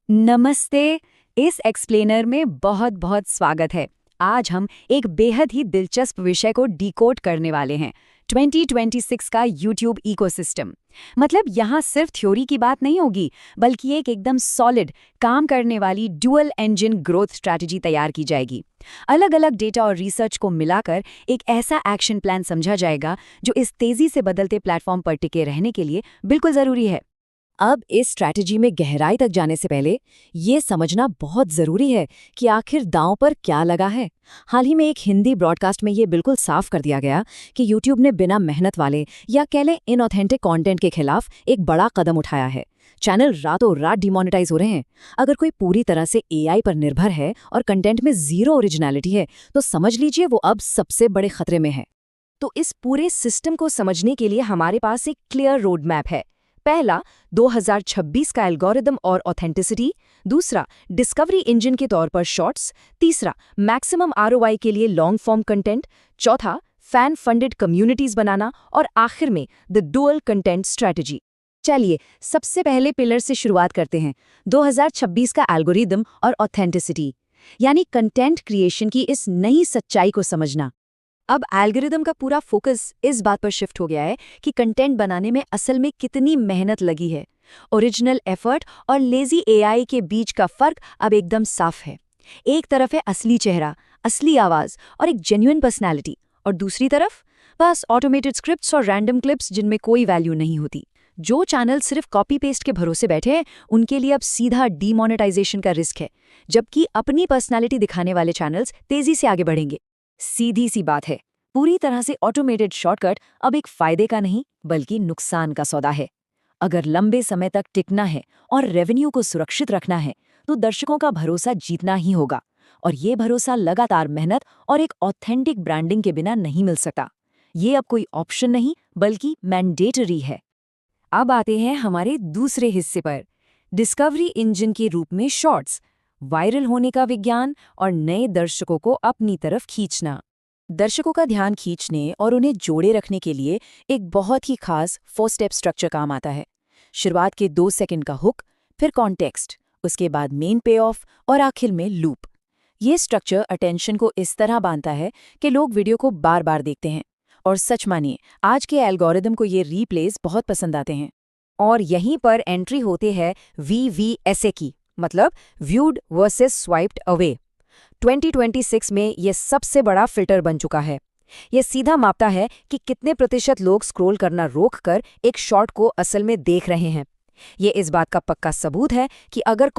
नमस्ते। इस एक्सप्लेनर में बहुत बहुत स्वागत है। आज हम एक बेहद ही दिलचस्प विषय को डिकोड करने वाले हैं, 2026 का यूट्यूब इकोसिस्टम। मतलब यहाँ सिर्फ थ्योरी की बात नहीं होगी, बल्कि एक एकदम सॉलिड काम करने वाली डुअल इंजन ग्रोथ स्ट्रैटेजी तैयार की जाएगी। अलग अलग डेटा और रिसर्च को मिलाकर एक ऐसा एक्शन प्लान समझा जाएगा जो इस तेजी से बदलते प्लेटफॉर्म पर टिके रहने के लिए बिल्कुल जरूरी है। अब इस स्ट्रैटेजी में गहराई तक जाने से पहले ये समझना बहुत ज़रूरी है कि आखिर दांव पर क्या लगा है। हाल ही में एक हिंदी ब्रॉडकास्ट में ये बिल्कुल साफ कर दिया गया कि YouTube ने बिना मेहनत वाले या कह लें इनऑथेंटिक कंटेंट के खिलाफ एक बड़ा कदम उठाया है। चैनल रातों रात डिमोनेटाइज हो रहे हैं। अगर कोई पूरी तरह से AI पर निर्भर है और कंटेंट में ज़ीरो ओरिजिनलिटी है, तो समझ लीजिए वो अब सबसे बड़े खतरे में है। तो इस पूरे सिस्टम को समझने के लिए हमारे पास एक क्लियर रोड मैप है। पहला, 2026 का एल्गोरिदम और ऑथेंटिसिटी। दूसरा, डिस्कवरी इंजन के तौर पर शॉर्ट्स। तीसरा, मैक्सिमम ROI के लिए लॉन्ग फॉर्म कंटेंट। चौथा, फैन फंडेड कम्युनिटीज बनाना। और आखिर में द डुअल कंटेंट स्ट्रैटेजी। चलिए सबसे पहले पिलर से शुरुआत करते हैं, 2026 का एल्गोरिदम और ऑथेंटिसिटी, यानी कंटेंट क्रिएशन की इस नई सच्चाई को समझना। अब एल्गोरिदम का पूरा फोकस इस बात पर शिफ्ट हो गया है कि कंटेंट बनाने में असल में कितनी मेहनत लगी है। ओरिजिनल एफर्ट और लेजी AI के बीच का फर्क अब एकदम साफ है। एक तरफ है असली चेहरा, असली आवाज और एक जेन्युइन पर्सनैलिटी, और दूसरी तरफ बस ऑटोमेटेड स्क्रिप्ट्स और रैंडम क्लिप्स जिनमें कोई वैल्यू नहीं होती। जो चैनल सिर्फ कॉपी पेस्ट के भरोसे बैठे हैं, उनके लिए अब सीधा डीमोनेटाइजेशन का रिस्क है, जबकि अपनी पर्सनैलिटी दिखाने वाले चैनल्स तेजी से आगे बढ़ेंगे। सीधी सी बात है, पूरी तरह से ऑटोमेटेड शॉर्टकट अब एक फायदे का नहीं बल्कि नुकसान का सौदा है। अगर लंबे समय तक टिकना है और रेवेन्यू को सुरक्षित रखना है, तो दर्शकों का भरोसा जीतना ही होगा, और ये भरोसा लगातार मेहनत और एक ऑथेंटिक ब्रांडिंग के बिना नहीं मिल सकता। ये अब कोई ऑप्शन नहीं बल्कि मैंडेटरी है। अब आते हैं हमारे दूसरे हिस्से पर, डिस्कवरी इंजन के रूप में शॉर्ट्स, वायरल होने का विज्ञान और नए दर्शकों को अपनी तरफ खींचना। दर्शकों का ध्यान खींचने और उन्हें जोड़े रखने के लिए एक बहुत ही खास 4 स्टेप स्ट्रक्चर काम आता है। शुरुआत के 2 सेकंड का हुक, फिर कॉन्टेक्स्ट, उसके बाद मेन पे ऑफ और आखिर में लूप। ये स्ट्रक्चर अटेंशन को इस तरह बांधता है कि लोग वीडियो को बार बार देखते हैं। और सच मानिए, आज के एल्गोरिदम को ये रीप्लेस बहुत पसंद आते हैं। और यहीं पर एंट्री होते हैं VVSA की, मतलब व्यूड वर्सेस स्वाइप्ड अवे। 2026 में यह सबसे बड़ा फिल्टर बन चुका है। यह सीधा मापता है कि कितने प्रतिशत लोग स्क्रॉल करना रोककर एक शॉर्ट को असल में देख रहे हैं। यह इस बात का पक्का सबूत है कि अगर